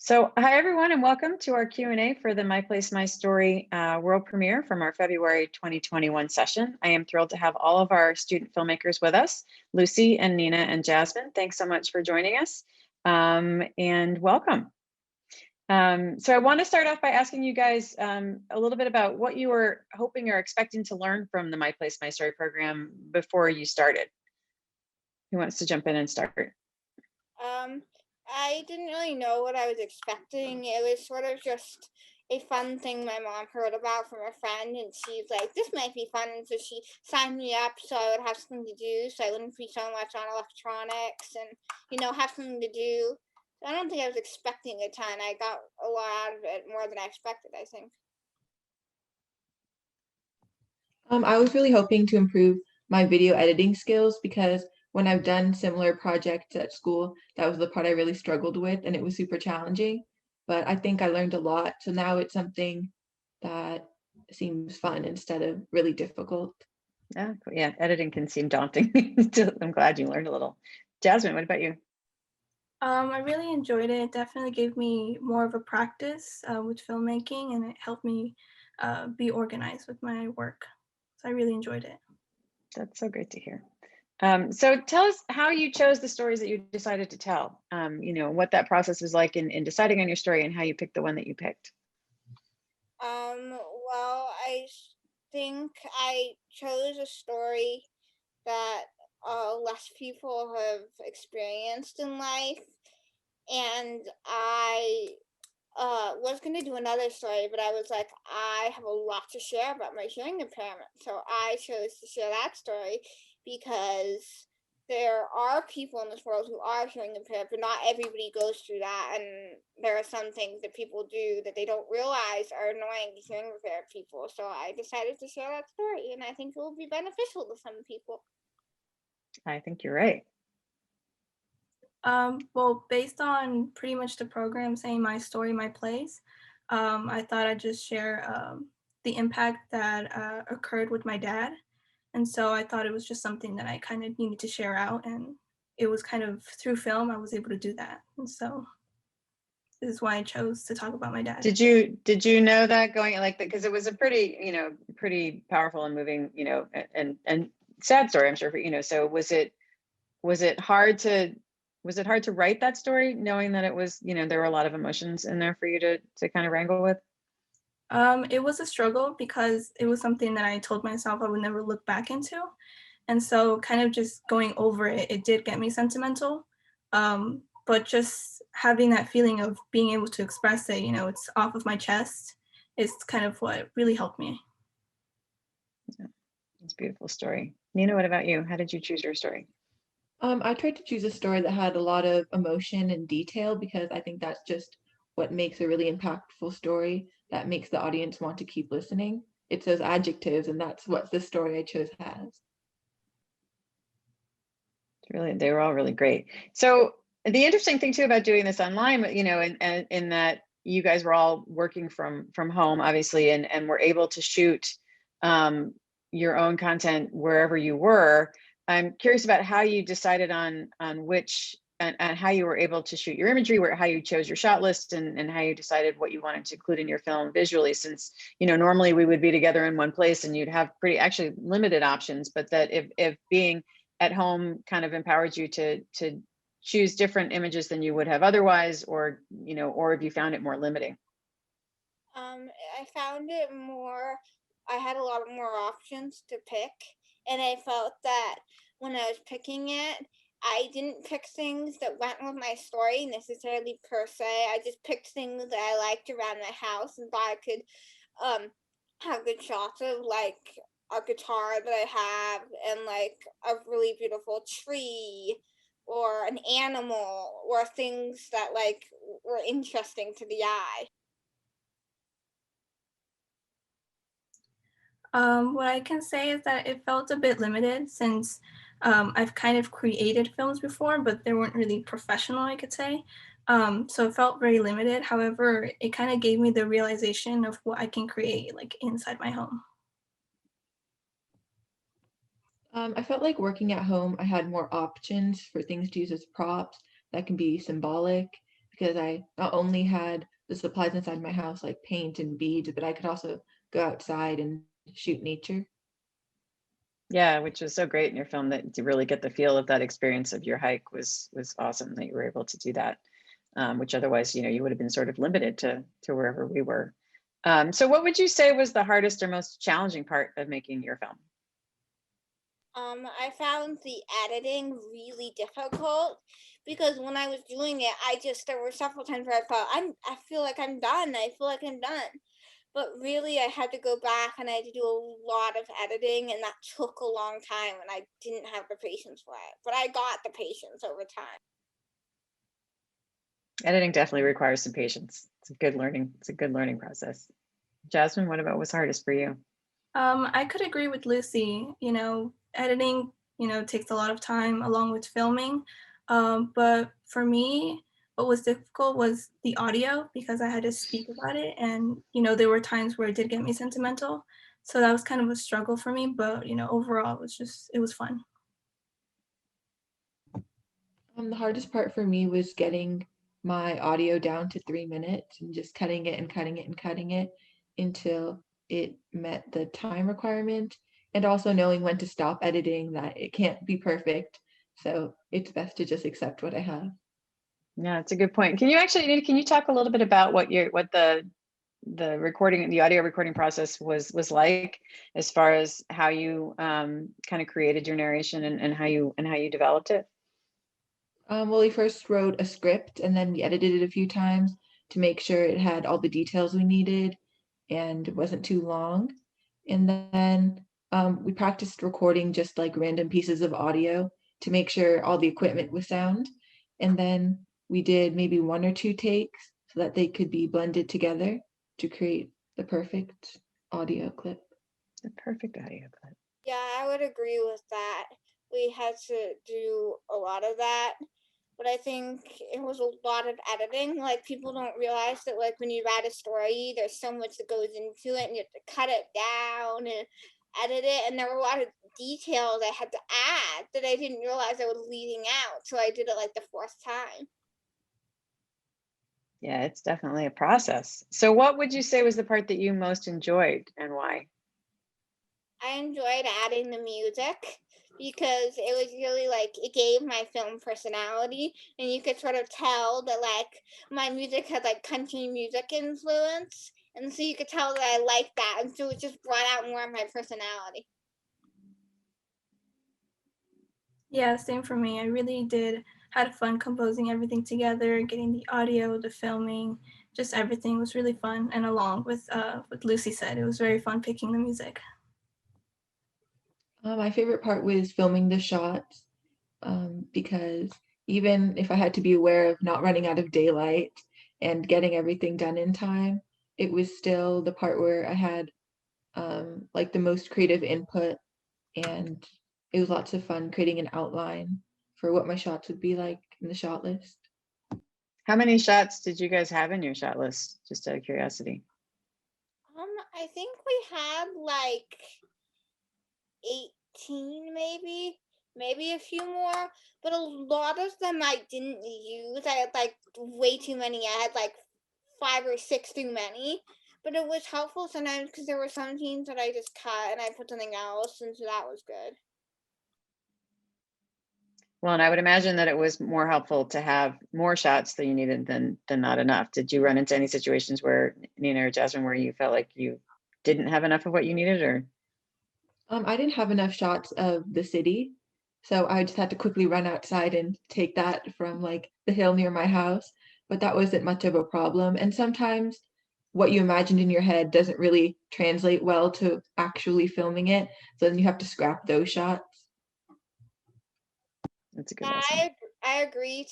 So hi everyone and welcome to our Q&A for the My Place, My Story world premiere from our February 2021 session. I am thrilled to have all of our student filmmakers with us, Lucy and Nina and Jasmine. Thanks so much for joining us and welcome. So I want to start off by asking you guys a little bit about what you were hoping or expecting to learn from the My Place, My Story program before you started. Who wants to jump in and start? I didn't really know what I was expecting. It was sort of just a fun thing my mom heard about from a friend, and she's like, "This might be fun," and so she signed me up so I would have something to do, so I wouldn't be so much on electronics, and have something to do. So I don't think I was expecting a ton. I got a lot out of it, more than I expected, I think. I was really hoping to improve my video editing skills because when I've done similar projects at school, that was the part I really struggled with and it was super challenging. But I think I learned a lot. So now it's something that seems fun instead of really difficult. Yeah, editing can seem daunting. I'm glad you learned a little. Jasmine, what about you? I really enjoyed it. It definitely gave me more of a practice with filmmaking, and it helped me be organized with my work. So I really enjoyed it. That's so great to hear. So tell us how you chose the stories that you decided to tell, what that process was like in deciding on your story and how you picked the one that you picked. Well, I think I chose a story that less people have experienced in life, and I was going to do another story, but I was like, I have a lot to share about my hearing impairment, so I chose to share that story because there are people in this world who are hearing impaired, but not everybody goes through that, and there are some things that people do that they don't realize are annoying to hearing impaired people. So I decided to share that story, and I think it will be beneficial to some people. I think you're right. Well, based on pretty much the program saying my story, my place, I thought I'd just share the impact that occurred with my dad. And so I thought it was just something that I kind of needed to share out. And it was kind of through film, I was able to do that. And so this is why I chose to talk about my dad. Did you know that going like that? Because it was a pretty powerful and moving, and sad story, I'm sure for, so was it hard to write that story knowing that it was, there were a lot of emotions in there for you to kind of wrangle with? It was a struggle because it was something that I told myself I would never look back into. And so kind of just going over it, it did get me sentimental. But just having that feeling of being able to express it, it's off of my chest, is kind of what really helped me. Yeah, it's a beautiful story. Nina, what about you? How did you choose your story? I tried to choose a story that had a lot of emotion and detail because I think that's just what makes a really impactful story that makes the audience want to keep listening. It's those adjectives, and that's what the story I chose has. They were all really great. So the interesting thing too about doing this online, and in that you guys were all working from home, obviously, and were able to shoot your own content wherever you were. I'm curious about how you decided on which and how you were able to shoot your imagery, how you chose your shot list, and how you decided what you wanted to include in your film visually. Since normally we would be together in one place and you'd have pretty actually limited options, but that if being at home kind of empowered you to choose different images than you would have otherwise, or if you found it more limiting? I found it more, I had a lot of more options to pick, and I felt that when I was picking it, I didn't pick things that went with my story necessarily per se. I just picked things that I liked around my house and thought I could have good shots of, like a guitar that I have, and like a really beautiful tree or an animal or things that like were interesting to the eye. What I can say is that it felt a bit limited since I've kind of created films before, but they weren't really professional, I could say. So it felt very limited. However, it kind of gave me the realization of what I can create like inside my home. I felt like working at home, I had more options for things to use as props that can be symbolic. because I not only had the supplies inside my house like paint and beads, but I could also go outside and shoot nature. Yeah, which was so great in your film, that to really get the feel of that experience of your hike was awesome that you were able to do that, which otherwise, you would have been sort of limited to wherever we were. So what would you say was the hardest or most challenging part of making your film? I found the editing really difficult because when I was doing it, there were several times where I thought I feel like I'm done. I feel like I'm done. But really, I had to go back and I had to do a lot of editing, and that took a long time, and I didn't have the patience for it. But I got the patience over time. Editing definitely requires some patience. It's a good learning process. Jasmine, what about what's hardest for you? I could agree with Lucy. Editing, takes a lot of time along with filming. But for me, what was difficult was the audio because I had to speak about it. And, there were times where it did get me sentimental. So that was kind of a struggle for me. But, overall, it was fun. The hardest part for me was getting my audio down to 3 minutes and just cutting it and cutting it and cutting it until it met the time requirement, and also knowing when to stop editing, that it can't be perfect. So it's best to just accept what I have. Yeah, it's a good point. Can you talk a little bit about what the audio recording process was like, as far as how you kind of created your narration, and how you developed it? Well, we first wrote a script and then we edited it a few times to make sure it had all the details we needed and it wasn't too long. And then we practiced recording just like random pieces of audio to make sure all the equipment was sound. And then we did maybe 1 or 2 takes so that they could be blended together to create the perfect audio clip. The perfect audio clip. Yeah, I would agree with that. We had to do a lot of that, but I think it was a lot of editing. Like, people don't realize that, like, when you write a story, there's so much that goes into it, and you have to cut it down and edit it. And there were a lot of details I had to add that I didn't realize I was leaving out. So I did it like the fourth time. Yeah, it's definitely a process. So what would you say was the part that you most enjoyed, and why? I enjoyed adding the music because it was really like it gave my film personality, and you could sort of tell that like my music had like country music influence, and so you could tell that I liked that, and so it just brought out more of my personality. Yeah, same for me. I really had fun composing everything together, getting the audio, the filming, just everything was really fun. And along with what Lucy said, it was very fun picking the music. My favorite part was filming the shots, because even if I had to be aware of not running out of daylight and getting everything done in time, it was still the part where I had like the most creative input, and it was lots of fun creating an outline for what my shots would be like in the shot list. How many shots did you guys have in your shot list, just out of curiosity? I think we had like 18, maybe a few more, but a lot of them I didn't use. I had like way too many. I had like 5 or 6 too many, but it was helpful sometimes because there were some scenes that I just cut and I put something else, and so that was good. Well, and I would imagine that it was more helpful to have more shots than you needed than not enough. Did you run into any situations where, Nina or Jasmine, where you felt like you didn't have enough of what you needed, or? I didn't have enough shots of the city, so I just had to quickly run outside and take that from like the hill near my house, but that wasn't much of a problem. And sometimes what you imagined in your head doesn't really translate well to actually filming it, so then you have to scrap those shots. That's a good Yeah, lesson. I agree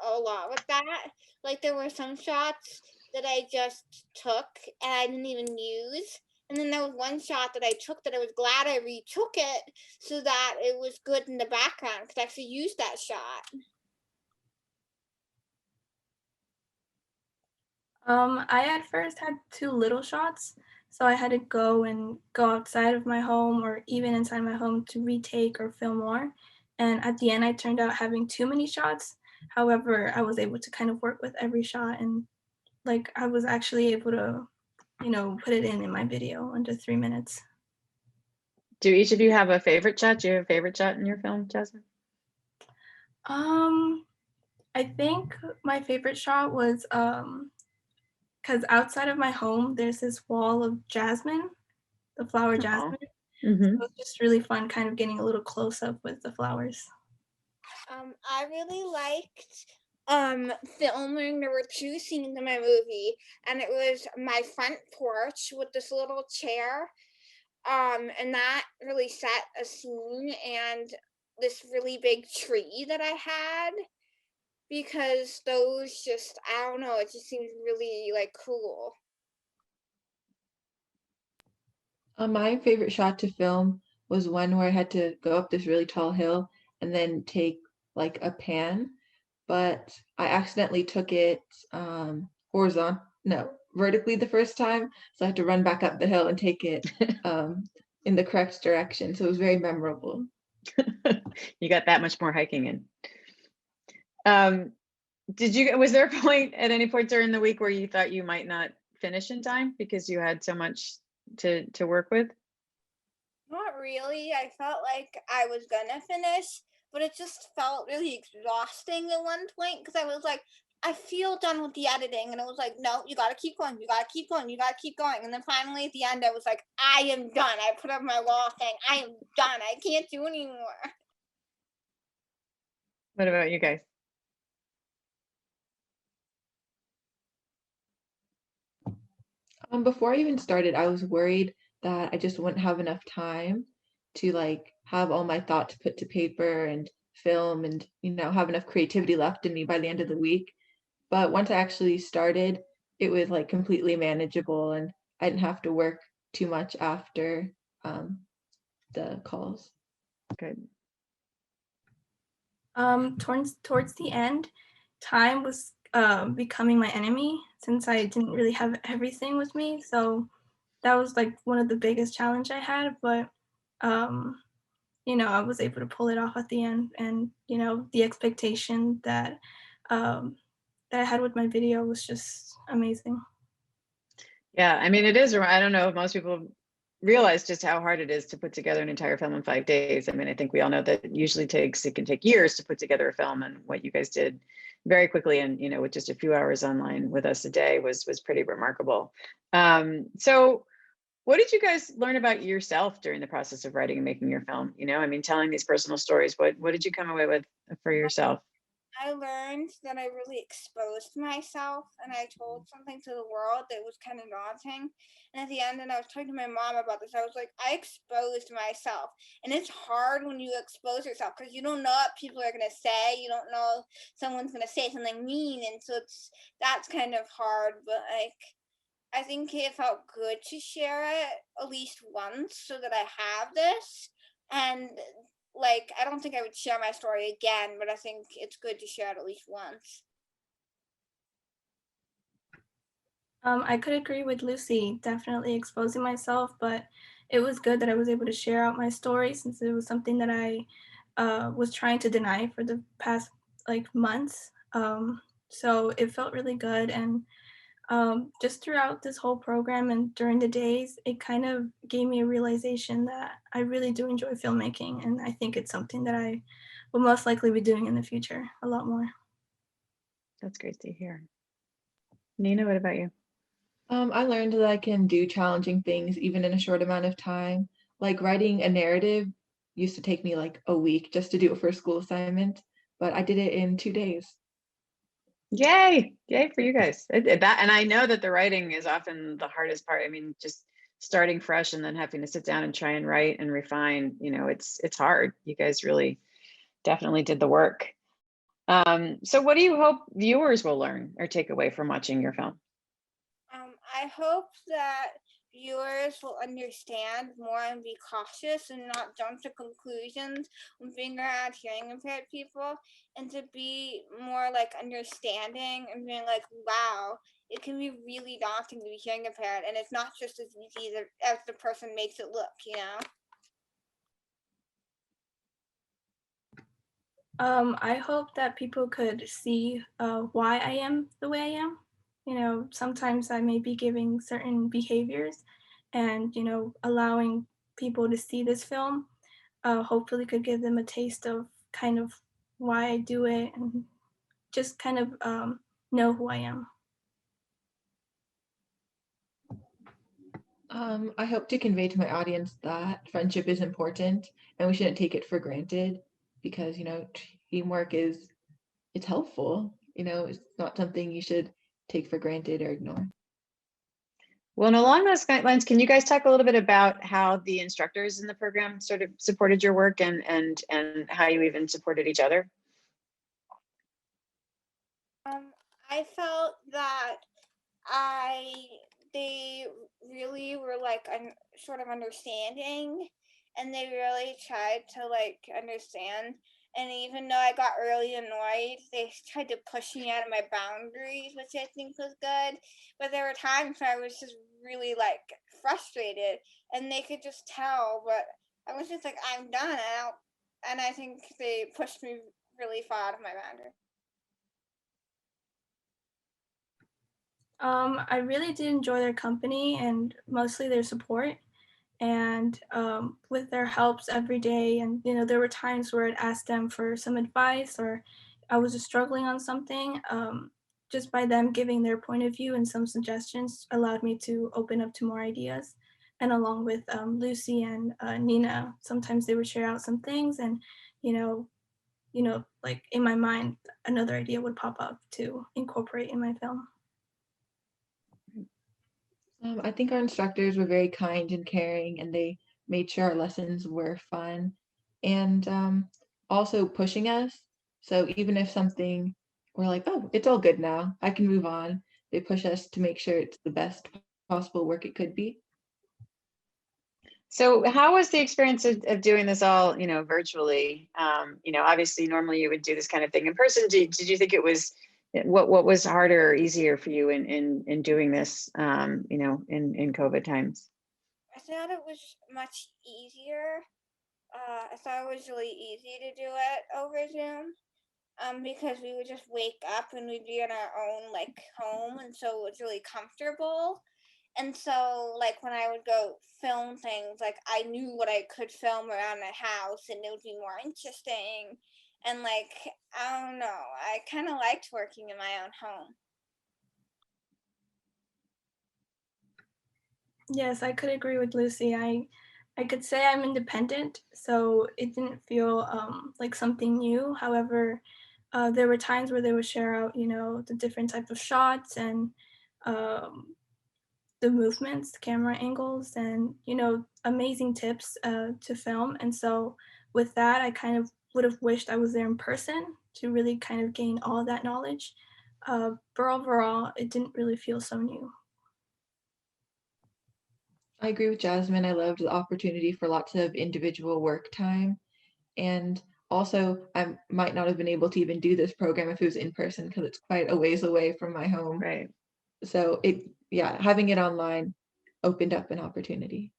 a lot with that. Like, there were some shots that I just took and I didn't even use. And then there was one shot that I took that I was glad I retook it so that it was good in the background because I actually used that shot. I at first had too little shots, so I had to go outside of my home or even inside my home to retake or film more. And at the end, I turned out having too many shots. However, I was able to kind of work with every shot, and like I was actually able to, put it in my video under 3 minutes. Do each of you have a favorite shot? Do you have a favorite shot in your film, Jasmine? I think my favorite shot was because outside of my home, there's this wall of jasmine, the flower jasmine. Mm-hmm. So it was just really fun kind of getting a little close up with the flowers. I really liked filming. There were 2 scenes in my movie, and it was my front porch with this little chair. And that really set a scene, and this really big tree that I had, because those just, I don't know, it just seems really like cool. My favorite shot to film was one where I had to go up this really tall hill and then take like a pan, but I accidentally took it vertically the first time, so I had to run back up the hill and take it in the correct direction. So it was very memorable. You got that much more hiking in. Was there a point at any point during the week where you thought you might not finish in time because you had so much to work with? Not really. I felt like I was gonna finish, but it just felt really exhausting at one point, because I was like, I feel done with the editing, and it was like, no, you gotta keep going, you gotta keep going, you gotta keep going. And then finally at the end, I was like, I am done. I put up my wall saying, I am done. I can't do anymore. What about you guys? Before I even started, I was worried that I just wouldn't have enough time to like have all my thoughts put to paper and film and have enough creativity left in me by the end of the week. But once I actually started, it was like completely manageable, and I didn't have to work too much after the calls. Good. Towards the end, time was becoming my enemy since I didn't really have everything with me. So that was like one of the biggest challenge I had, but I was able to pull it off at the end, and the expectation that that I had with my video was just amazing. Yeah, I mean, it is. I don't know if most people realize just how hard it is to put together an entire film in 5 days. I mean, I think we all know that it can take years to put together a film, and what you guys did very quickly and with just a few hours online with us a day was pretty remarkable. So what did you guys learn about yourself during the process of writing and making your film? I mean, telling these personal stories, what did you come away with for yourself? I learned that I really exposed myself, and I told something to the world that was kind of daunting. And at the end, and I was talking to my mom about this, I was like, I exposed myself. And it's hard when you expose yourself, because you don't know what people are going to say. You don't know if someone's going to say something mean. And so that's kind of hard. But like, I think it felt good to share it at least once, so that I have this. And like, I don't think I would share my story again, but I think it's good to share it at least once. I could agree with Lucy, definitely exposing myself, but it was good that I was able to share out my story, since it was something that I was trying to deny for the past like months. So it felt really good, and just throughout this whole program and during the days, it kind of gave me a realization that I really do enjoy filmmaking, and I think it's something that I will most likely be doing in the future a lot more. That's great to hear. Nina, what about you? I learned that I can do challenging things even in a short amount of time. Like writing a narrative used to take me like a week just to do it for a school assignment, but I did it in 2 days. Yay for you guys. And I know that the writing is often the hardest part. I mean, just starting fresh and then having to sit down and try and write and refine, it's hard. You guys really definitely did the work. So what do you hope viewers will learn or take away from watching your film? I hope that viewers will understand more and be cautious and not jump to conclusions when figuring out hearing impaired people, and to be more like understanding and being like, wow, it can be really daunting to be hearing impaired, and it's not just as easy as the person makes it look. I hope that people could see why I am the way I am. You know, sometimes I may be giving certain behaviors, and allowing people to see this film, hopefully could give them a taste of kind of why I do it, and just kind of know who I am. I hope to convey to my audience that friendship is important and we shouldn't take it for granted because, teamwork it's helpful. It's not something you should take for granted or ignore. Well, and along those guidelines, can you guys talk a little bit about how the instructors in the program sort of supported your work and how you even supported each other? I felt that they really were like sort of understanding, and they really tried to like understand. And even though I got really annoyed, they tried to push me out of my boundaries, which I think was good. But there were times where I was just really like frustrated, and they could just tell. But I was just like, I'm done. And I think they pushed me really far out of my boundary. I really did enjoy their company and mostly their support. And with their helps every day, and there were times where I'd ask them for some advice, or I was just struggling on something. Just by them giving their point of view and some suggestions allowed me to open up to more ideas. And along with Lucy and Nina, sometimes they would share out some things, and you know, like in my mind, another idea would pop up to incorporate in my film. I think our instructors were very kind and caring, and they made sure our lessons were fun and also pushing us. So even if something we're like, oh, it's all good now, I can move on, they push us to make sure it's the best possible work it could be. So how was the experience of doing this all, virtually? Obviously normally you would do this kind of thing in person. Did you think it was, what was harder or easier for you in doing this, in COVID times? I thought it was much easier. I thought it was really easy to do it over Zoom. Because we would just wake up and we'd be in our own like home, and so it was really comfortable. And so like when I would go film things, like I knew what I could film around my house, and it would be more interesting. And like I don't know, I kind of liked working in my own home. Yes, I could agree with Lucy. I could say I'm independent, so it didn't feel like something new. However, there were times where they would share out, the different type of shots and um, the movements, the camera angles, and amazing tips to film. And so with that, I kind of would have wished I was there in person to really kind of gain all that knowledge. But overall, it didn't really feel so new. I agree with Jasmine. I loved the opportunity for lots of individual work time. And also, I might not have been able to even do this program if it was in person because it's quite a ways away from my home. Right. So having it online opened up an opportunity.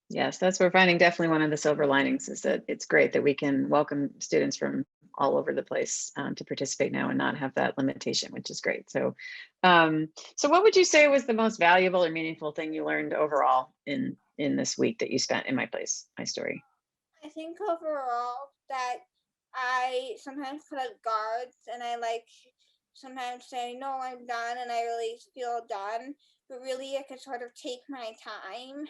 Yes, that's we're finding definitely one of the silver linings is that it's great that we can welcome students from all over the place to participate now and not have that limitation, which is great. So, so what would you say was the most valuable or meaningful thing you learned overall in this week that you spent in My Place, My Story? I think overall that I sometimes put up guards, and I like sometimes say no, I'm done, and I really feel done, but really I could sort of take my time.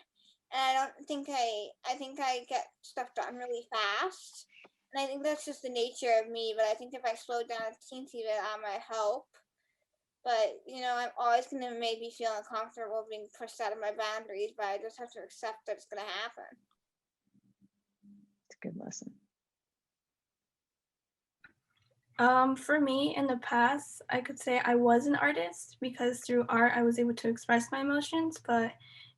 And I don't think I think I get stuff done really fast, and I think that's just the nature of me. But I think if I slow down a teensy bit, that might help. But I'm always gonna maybe feel uncomfortable being pushed out of my boundaries, but I just have to accept that it's gonna happen. It's a good lesson. For me, in the past, I could say I was an artist because through art I was able to express my emotions. But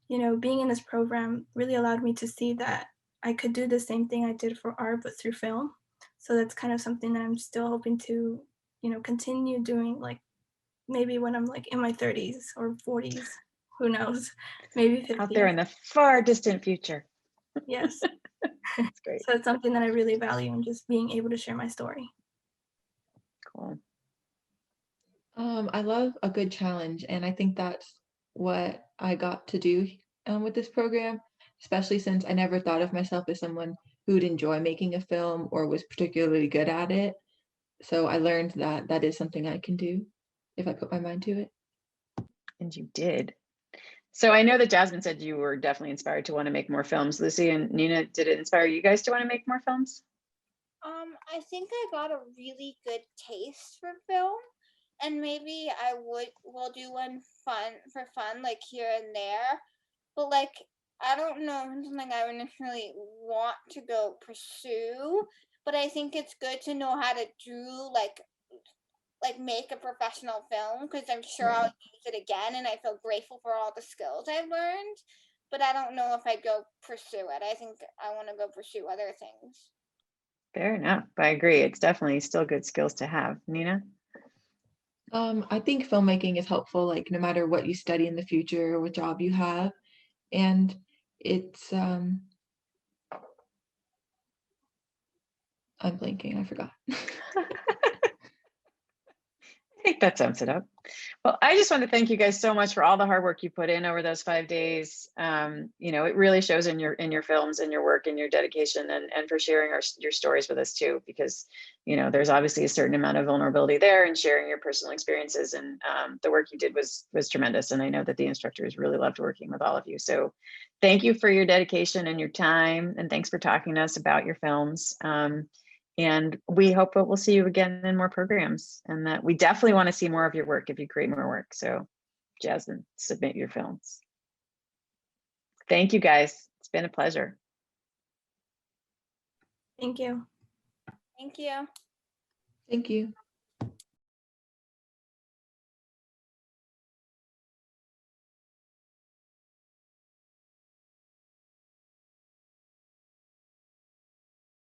being in this program really allowed me to see that I could do the same thing I did for art, but through film. So that's kind of something that I'm still hoping to, continue doing. Like maybe when I'm like in my 30s or 40s, who knows? Maybe 50s. Out there in the far distant future. Yes. That's great. So it's something that I really value, and just being able to share my story. Cool. I love a good challenge, and I think that's what I got to do with this program, especially since I never thought of myself as someone who would enjoy making a film or was particularly good at it. So I learned that that is something I can do if I put my mind to it. And you did. So I know that Jazmin said you were definitely inspired to want to make more films. Lucy and Nina, did it inspire you guys to want to make more films? I think I got a really good taste for film, and maybe I will do one for fun, like here and there. But like, I don't know if it's something I would necessarily want to go pursue. But I think it's good to know how to do like make a professional film, because I'm sure I'll use it again, and I feel grateful for all the skills I've learned. But I don't know if I'd go pursue it. I think I want to go pursue other things. Fair enough. I agree. It's definitely still good skills to have. Nina? I think filmmaking is helpful, like no matter what you study in the future or what job you have. And it's, I'm blanking, I forgot. I think that sums it up. Well, I just want to thank you guys so much for all the hard work you put in over those 5 days. It really shows in your films and your work and your dedication, and for sharing your stories with us too, because there's obviously a certain amount of vulnerability there, and sharing your personal experiences, and the work you did was tremendous. And I know that the instructors really loved working with all of you. So thank you for your dedication and your time, and thanks for talking to us about your films. And we hope that we'll see you again in more programs, and that we definitely want to see more of your work if you create more work. So Jazmin, submit your films. Thank you guys. It's been a pleasure. Thank you. Thank you. Thank you.